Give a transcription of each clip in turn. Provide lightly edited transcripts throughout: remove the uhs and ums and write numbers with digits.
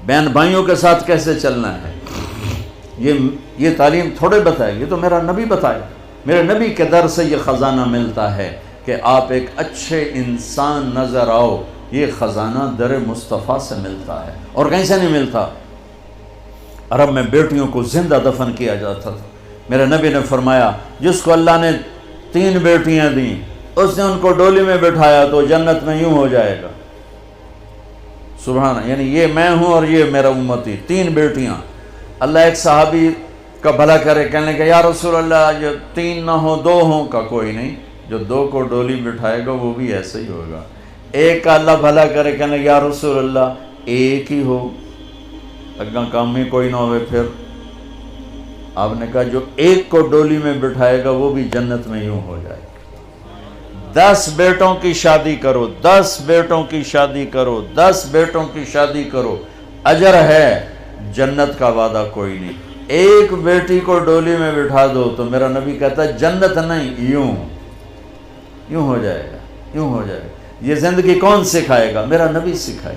بہن بھائیوں کے ساتھ کیسے چلنا ہے، یہ تعلیم تھوڑے بتائے، یہ تو میرا نبی بتائے۔ میرے نبی کے در سے یہ خزانہ ملتا ہے کہ آپ ایک اچھے انسان نظر آؤ، یہ خزانہ در مصطفیٰ سے ملتا ہے اور کہیں سے نہیں ملتا۔ عرب میں بیٹیوں کو زندہ دفن کیا جاتا تھا۔ میرے نبی نے فرمایا جس کو اللہ نے 3 بیٹیاں دیں، اس نے ان کو ڈولی میں بٹھایا تو جنت میں یوں ہو جائے گا۔ سبحان، یعنی یہ میں ہوں اور یہ میرا امتی، 3 بیٹیاں۔ اللہ ایک صحابی کا بھلا کرے، کہنے لگا یا رسول اللہ جو 3 نہ ہوں 2 ہوں، کا کوئی نہیں، جو 2 کو ڈولی بٹھائے گا وہ بھی ایسے ہی ہوگا۔ ایک کا اللہ بھلا کرے، کہنے لگا یا رسول اللہ ایک ہی ہو، اگاں کام ہی کوئی نہ ہوئے پھر۔ آپ نے کہا جو ایک کو ڈولی میں بٹھائے گا وہ بھی جنت میں یوں ہو جائے گا۔ 10 بیٹوں کی شادی کرو، 10 بیٹوں کی شادی کرو، 10 بیٹوں کی شادی کرو، اجر ہے، جنت کا وعدہ کوئی نہیں۔ ایک بیٹی کو ڈولی میں بٹھا دو تو میرا نبی کہتا ہے جنت نہیں، یوں ہو جائے گا، یوں ہو جائے گا۔ یہ زندگی کون سکھائے گا؟ میرا نبی سکھائے،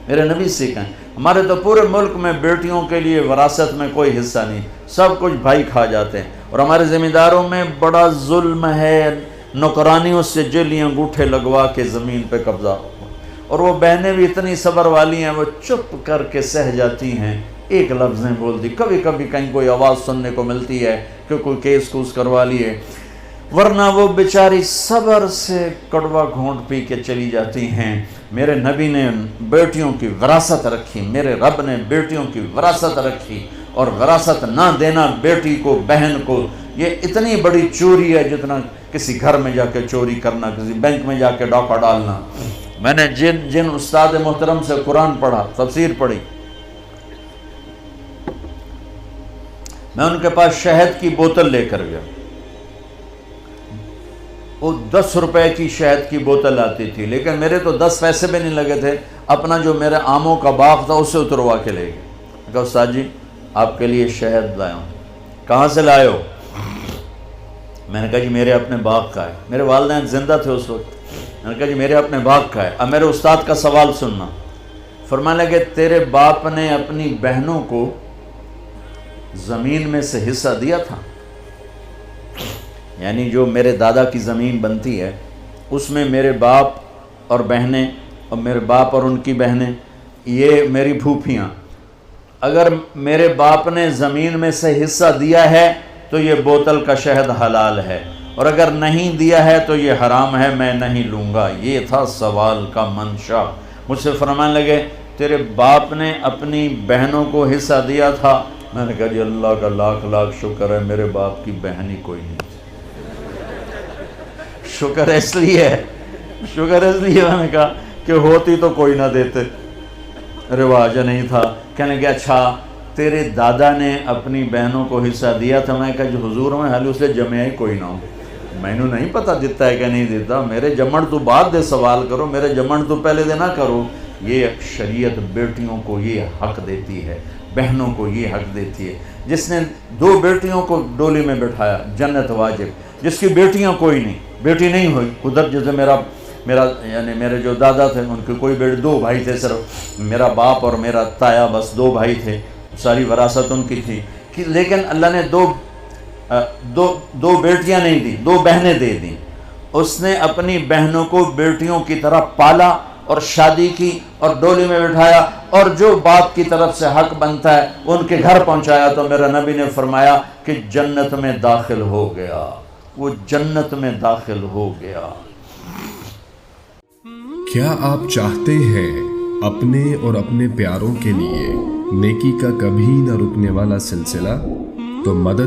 میرے نبی سکھائیں۔ ہمارے تو پورے ملک میں بیٹیوں کے لیے وراثت میں کوئی حصہ نہیں، سب کچھ بھائی کھا جاتے ہیں، اور ہمارے زمینداروں میں بڑا ظلم ہے، نوکرانیوں سے جیلی انگوٹھے لگوا کے زمین پہ قبضہ، اور وہ بہنیں بھی اتنی صبر والی ہیں، وہ چپ کر کے سہ جاتی ہیں، ایک لفظ نہیں بولتی۔ کبھی کبھی کہیں کوئی آواز سننے کو ملتی ہے کہ کوئی کیس کوس کروا لیے، ورنہ وہ بیچاری صبر سے کڑوا گھونٹ پی کے چلی جاتی ہیں۔ میرے نبی نے بیٹیوں کی وراثت رکھی، میرے رب نے بیٹیوں کی وراثت رکھی، اور وراثت نہ دینا بیٹی کو، بہن کو، یہ اتنی بڑی چوری ہے جتنا کسی گھر میں جا کے چوری کرنا، کسی بینک میں جا کے ڈاکہ ڈالنا۔ میں نے جن استاد محترم سے قرآن پڑھا، تفسیر پڑھی، میں ان کے پاس شہد کی بوتل لے کر گیا، وہ 10 روپے کی شہد کی بوتل آتی تھی، لیکن میرے تو 10 پیسے بھی نہیں لگے تھے، اپنا جو میرے آموں کا باغ تھا اسے اتروا کے لے گئے۔ کہا استاد جی آپ کے لیے شہد لایا ہوں۔ کہاں سے لائے ہو؟ میں نے کہا جی میرے اپنے باغ کا ہے، میرے والدین زندہ تھے اس وقت۔ میں نے کہا جی میرے اپنے باغ کا ہے۔ اب میرے استاد کا سوال سننا۔ فرمانے لگے تیرے باپ نے اپنی بہنوں کو زمین میں سے حصہ دیا تھا؟ یعنی جو میرے دادا کی زمین بنتی ہے اس میں میرے باپ اور بہنیں، اور میرے باپ اور ان کی بہنیں، یہ میری پھوپھیاں، اگر میرے باپ نے زمین میں سے حصہ دیا ہے تو یہ بوتل کا شہد حلال ہے، اور اگر نہیں دیا ہے تو یہ حرام ہے، میں نہیں لوں گا۔ یہ تھا سوال کا منشا۔ مجھ سے فرمانے لگے تیرے باپ نے اپنی بہنوں کو حصہ دیا تھا؟ میں نے کہا جی اللہ کا لاکھ لاکھ شکر ہے میرے باپ کی بہن ہی کوئی نہیں۔ شکر اس لیے میں نے کہا کہ ہوتی تو کوئی نہ دیتے، رواج نہیں تھا۔ کہنے کہ اچھا تیرے دادا نے اپنی بہنوں کو حصہ دیا تھا؟ میں نے کہا جو حضور میں حالی اسے جمعہ ہی کوئی نہ ہو، میں نے نہیں پتا دیتا ہے کہ نہیں دیتا، میرے جمن تو بعد دے سوال کرو، میرے جمن تو پہلے دے نہ کرو۔ یہ شریعت بیٹیوں کو یہ حق دیتی ہے، بہنوں کو یہ حق دیتی ہے۔ جس نے 2 بیٹیوں کو ڈولی میں بٹھایا جنت واجب، جس کی بیٹیاں کوئی نہیں، بیٹی نہیں ہوئی، ادھر جیسے میرا یعنی میرے جو دادا تھے ان کے کوئی بیٹے، 2 بھائی تھے صرف، میرا باپ اور میرا تایا، بس 2 بھائی تھے، ساری وراثت ان کی تھی، لیکن اللہ نے دو بیٹیاں نہیں دی، 2 بہنیں دے دیں۔ اس نے اپنی بہنوں کو بیٹیوں کی طرح پالا اور شادی کی اور ڈولی میں بٹھایا، اور جو باپ کی طرف سے حق بنتا ہے ان کے گھر پہنچایا، تو میرا نبی نے فرمایا کہ جنت میں داخل ہو گیا، وہ جنت میں داخل ہو گیا۔ کیا آپ چاہتے ہیں اپنے اور اپنے پیاروں کے لیے نیکی کا کبھی نہ رکنے والا سلسلہ؟ تو مدد